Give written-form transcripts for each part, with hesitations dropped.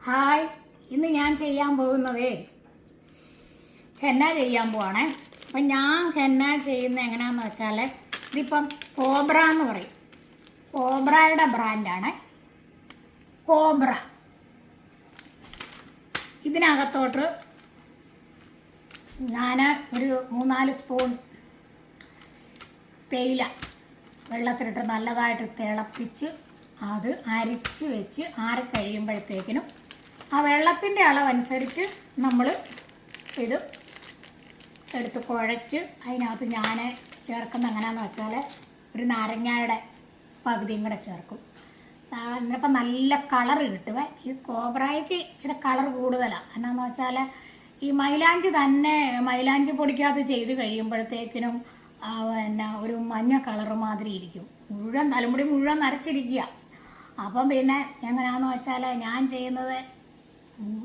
Hi, ഇന്ന് ഞാൻ ചെയ്യാൻ പോകുന്നതേ ഹെന്ന ചെയ്യാൻ പോവാണേ. അപ്പം ഞാൻ ഹെന്ന ചെയ്യുന്നത് എങ്ങനെയാണെന്ന് വെച്ചാൽ, ഇതിപ്പം കോബ്ര എന്ന് പറയും. കോബ്രയുടെ ബ്രാൻഡാണ് കോബ്ര. ഇതിനകത്തോട്ട് ഞാൻ ഒരു 3-4 സ്പൂൺ തേയില വെള്ളത്തിലിട്ട് നല്ലതായിട്ട് തിളപ്പിച്ച് അത് അരിച്ച് വെച്ച് ആറിക്കഴിയുമ്പോഴത്തേക്കിനും ആ വെള്ളത്തിൻ്റെ അളവനുസരിച്ച് നമ്മൾ ഇത് എടുത്ത് കുഴച്ച് അതിനകത്ത് ഞാൻ ചേർക്കുന്ന എങ്ങനെയാണെന്ന് വെച്ചാൽ ഒരു നാരങ്ങയുടെ പകുതിയും കൂടെ ചേർക്കും. എന്നിപ്പം നല്ല കളർ കിട്ടുവേ. ഈ കോബ്രായ്ക്ക് ഇച്ചിരി കളർ കൂടുതലാണ്. എന്നാന്ന് വെച്ചാൽ ഈ മൈലാഞ്ചി തന്നെ മൈലാഞ്ചി പൊടിക്കകത്ത് ചെയ്ത് കഴിയുമ്പോഴത്തേക്കിനും പിന്നെ ഒരു മഞ്ഞ കളറ് മാതിരി ഇരിക്കും. മുഴുവൻ തലമുടി മുഴുവൻ നരച്ചിരിക്കുക. അപ്പം പിന്നെ എങ്ങനെയാണെന്ന് വെച്ചാൽ ഞാൻ ചെയ്യുന്നത്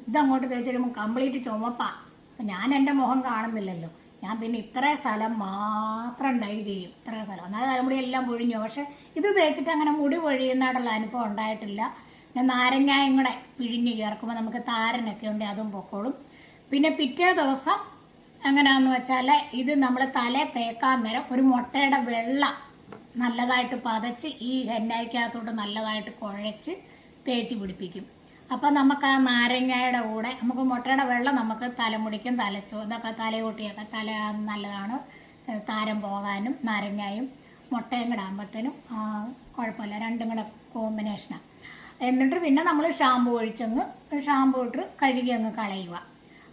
ഇതങ്ങോട്ട് തേച്ച് കഴിയുമ്പോൾ കംപ്ലീറ്റ് ചുമപ്പാണ്. അപ്പം ഞാൻ എൻ്റെ മുഖം കാണുന്നില്ലല്ലോ. ഞാൻ പിന്നെ ഇത്രയും സ്ഥലം മാത്രം ഡൈ ചെയ്യും. ഇത്രയും സ്ഥലം എന്നാൽ തലമുടി എല്ലാം പൊഴിഞ്ഞു. പക്ഷെ ഇത് തേച്ചിട്ട് അങ്ങനെ മുടി പൊഴിയുന്നതായിട്ടുള്ള അനുഭവം ഉണ്ടായിട്ടില്ല. പിന്നെ നാരങ്ങായും കൂടെ പിഴിഞ്ഞ് ചേർക്കുമ്പോൾ നമുക്ക് താരനൊക്കെ ഉണ്ട്, അതും പൊക്കോളും. പിന്നെ പിറ്റേ ദിവസം എങ്ങനെയാണെന്ന് വെച്ചാൽ ഇത് നമ്മൾ തല തേക്കാൻ നേരം ഒരു മുട്ടയുടെ വെള്ള നല്ലതായിട്ട് പതച്ച് ഈ ഹെന്നയ്ക്കകത്തോട്ട് നല്ലതായിട്ട് കുഴച്ച് തേച്ച് പിടിപ്പിക്കും. അപ്പം നമുക്ക് ആ നാരങ്ങയുടെ കൂടെ നമുക്ക് മുട്ടയുടെ വെള്ളം നമുക്ക് തലമുടിക്കും ഇതൊക്കെ തലയോട്ടിയൊക്കെ തല നല്ലതാണ്, താരം പോകാനും. നാരങ്ങയും മുട്ടയും കൂടെ ആകുമ്പോഴത്തേനും കുഴപ്പമില്ല, രണ്ടും കൂടെ കോമ്പിനേഷനാണ്. എന്നിട്ട് പിന്നെ നമ്മൾ ഷാമ്പു ഇട്ട് കഴുകി അങ്ങ് കളയുക.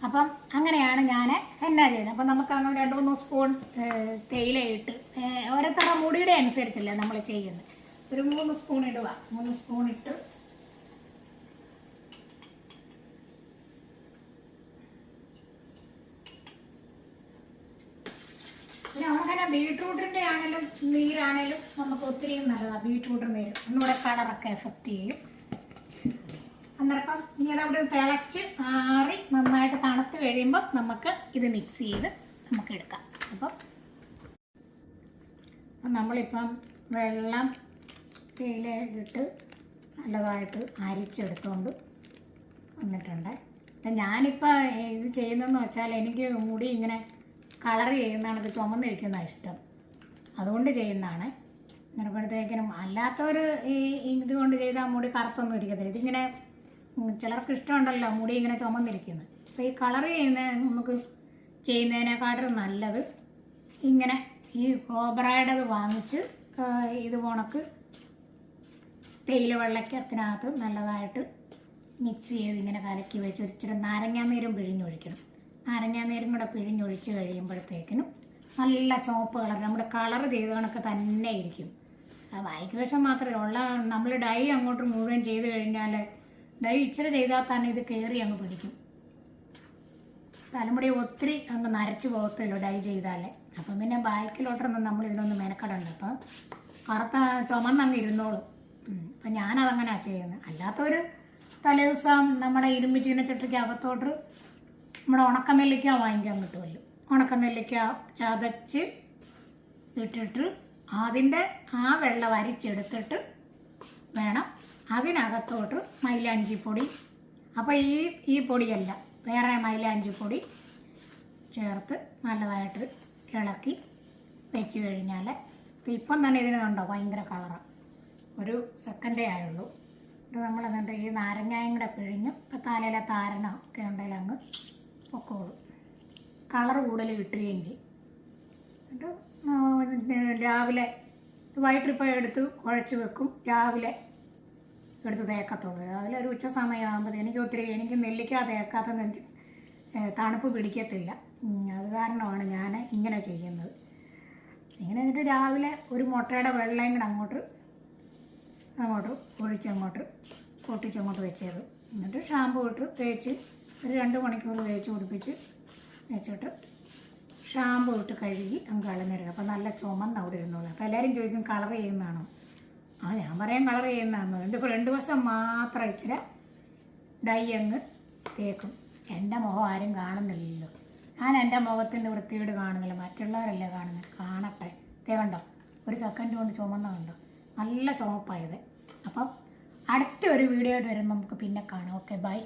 അപ്പം അങ്ങനെയാണ് ഞാൻ ഹെന്ന ചെയ്യുന്നത്. അപ്പം നമുക്ക് അങ്ങനെ 2-3 സ്പൂൺ തേയിലയിട്ട് ഓരോരുത്തരുടെ മുടിയുടെ അനുസരിച്ചല്ലേ നമ്മൾ ചെയ്യുന്നത്. ഒരു 3 സ്പൂൺ ഇടുക. 3 സ്പൂൺ ഇട്ട് പിന്നെ അങ്ങനെ ബീട്രൂട്ടിൻ്റെ ആണെങ്കിലും നീരാണേലും നമുക്ക് ഒത്തിരിയും നല്ലതാണ്. ബീട്രൂട്ട് നീര് ഒന്നുകൂടെ കളറൊക്കെ എഫക്റ്റ് ചെയ്യും. അന്നേരം ഇങ്ങനെ അവിടെ തിളച്ച് ആറി നന്നായിട്ട് തണുത്ത് കഴിയുമ്പോൾ നമുക്ക് ഇത് മിക്സ് ചെയ്ത് നമുക്ക് എടുക്കാം. അപ്പം നമ്മളിപ്പം വെള്ളം തേയില ഇട്ട് നല്ലതായിട്ട് അരിച്ചെടുത്തുകൊണ്ട് വന്നിട്ടുണ്ട്. ഞാനിപ്പോൾ ഇത് ചെയ്യുന്നതെന്ന് വെച്ചാൽ എനിക്ക് മുടി ഇങ്ങനെ കളർ ചെയ്യുന്നതാണ്, ഇത് ചുമന്നിരിക്കുന്നതാണ് ഇഷ്ടം, അതുകൊണ്ട് ചെയ്യുന്നതാണ്. അന്നേരപ്പോഴത്തേക്കിനും അല്ലാത്തവർ ഇതുകൊണ്ട് ചെയ്താൽ മുടി കറുത്തൊന്നും ഇരിക്കത്തില്ല. ഇതിങ്ങനെ ചിലർക്ക് ഇഷ്ടമുണ്ടല്ലോ മുടി ഇങ്ങനെ ചുമന്നിരിക്കുന്നത്. അപ്പോൾ ഈ കളർ നമുക്ക് ചെയ്യുന്നതിനെക്കാട്ടും നല്ലത് ഇങ്ങനെ ഈ കോബ്രയുടേത് വാങ്ങിച്ച് ഇത് ഉണക്ക് തേയില വെള്ളക്കത്തിനകത്ത് നല്ലതായിട്ട് മിക്സ് ചെയ്ത് ഇങ്ങനെ കലക്കി വെച്ച് ഇച്ചിരി നാരങ്ങാനീരും പിഴിഞ്ഞൊഴിക്കണം. നാരങ്ങാനീരും കൂടെ പിഴിഞ്ഞൊഴിച്ച് കഴിയുമ്പോഴത്തേക്കിനും നല്ല ചുവപ്പ് കളർ നമ്മുടെ കളർ ചെയ്ത കണക്ക് തന്നെ ഇരിക്കും. വായിക്ക് വശം മാത്രമല്ല ഉള്ള നമ്മൾ ഡൈ അങ്ങോട്ട് മുഴുവൻ ചെയ്ത് കഴിഞ്ഞാൽ ഡൈ ഇച്ചിരി ചെയ്താൽ തന്നെ ഇത് കയറി അങ്ങ് പിടിക്കും. തലമുടി ഒത്തിരി അങ്ങ് നരച്ച് പോകത്തില്ലോ ഡൈ ചെയ്താലേ. അപ്പം പിന്നെ ബാക്കിലോട്ടൊന്നും നമ്മൾ ഇതിനൊന്ന് മെനക്കെടണ്ട. അപ്പം കറുത്ത ചുമന്നങ്ങ് ഇരുന്നോളും. അപ്പം ഞാനതങ്ങനെയാണ് ചെയ്യുന്നത്. അല്ലാത്തവർ തലേദിവസം നമ്മുടെ ഇരുമ്പ് ചീനച്ചട്ടിക്ക് അകത്തോട്ട് നമ്മുടെ ഉണക്കനെല്ലിക്ക വാങ്ങിക്കാൻ കിട്ടുമല്ലോ. ഉണക്കനെല്ലിക്ക ചതച്ച് ഇട്ടിട്ട് അതിൻ്റെ ആ വെള്ളം അരിച്ചെടുത്തിട്ട് വേണം അതിനകത്തോട്ട് മൈലാഞ്ചിപ്പൊടി, അപ്പോൾ ഈ പൊടിയല്ല വേറെ മൈലാഞ്ചിപ്പൊടി ചേർത്ത് നല്ലതായിട്ട് ഇളക്കി വെച്ച് കഴിഞ്ഞാൽ ഇപ്പം തന്നെ ഇതിനുണ്ടോ ഭയങ്കര കളറാണ്. ഒരു സെക്കൻഡേ ആയുള്ളൂ. ഇത് നമ്മളെന്നിട്ട് ഈ നാരങ്ങയും കൂടെ പിഴിഞ്ഞ് ഇപ്പം തലയിലെ താരനോ ഒക്കെ ഉണ്ടെങ്കിൽ അങ്ങ് പൊക്കോളും. കളർ കൂടുതൽ കിട്ടുകയെങ്കിൽ എന്നിട്ട് രാവിലെ വൈകിട്ടിപ്പോൾ എടുത്ത് കുഴച്ച് വെക്കും, രാവിലെ എടുത്ത് തേക്കത്തുള്ളൂ. രാവിലെ ഒരു ഉച്ച സമയമാകുമ്പോൾ എനിക്ക് നെല്ലിക്ക തേക്കാത്തത് എനിക്ക് തണുപ്പ് പിടിക്കത്തില്ല. അത് കാരണമാണ് ഞാൻ ഇങ്ങനെ ചെയ്യുന്നത്. ഇങ്ങനെ എന്നിട്ട് രാവിലെ ഒരു മുട്ടയുടെ വെള്ളയും കൂടെ അങ്ങോട്ട് ഒഴിച്ചങ്ങോട്ട് പൊട്ടിച്ചങ്ങോട്ട് വെച്ചത്. എന്നിട്ട് ഷാമ്പു ഇട്ട് തേച്ച് ഒരു 2 മണിക്കൂർ തേച്ച് പിടിപ്പിച്ച് വെച്ചിട്ട് ഷാമ്പു ഇട്ട് കഴുകി അങ്ങ് കളഞ്ഞിടുക. അപ്പോൾ നല്ല ചുമന്ന് അവിടെ ഇരുന്നോളൂ. അപ്പോൾ എല്ലാവരും ചോദിക്കും കളർ ചെയ്യുന്നതാണോ? ഞാൻ പറയാം കളർ ചെയ്യുന്നതാണെന്ന്. എൻ്റെ ഫ്രണ്ട് വശം മാത്രം ഇച്ചിരി ഡൈ അങ്ങ് തേക്കും. എൻ്റെ മുഖം ആരും കാണുന്നില്ലല്ലോ. ഞാൻ എൻ്റെ മുഖത്തിൻ്റെ വൃത്തിയോട് കാണുന്നില്ല, മറ്റുള്ളവരല്ലേ കാണുന്നത്. കാണട്ടെ. കണ്ടോ ഒരു സെക്കൻഡ് കൊണ്ട് ചുമന്ന കണ്ടോ, നല്ല ചുമപ്പായത്. അപ്പം അടുത്ത ഒരു വീഡിയോ ആയിട്ട് വരുമ്പോൾ നമുക്ക് പിന്നെ കാണാം. Okay, by.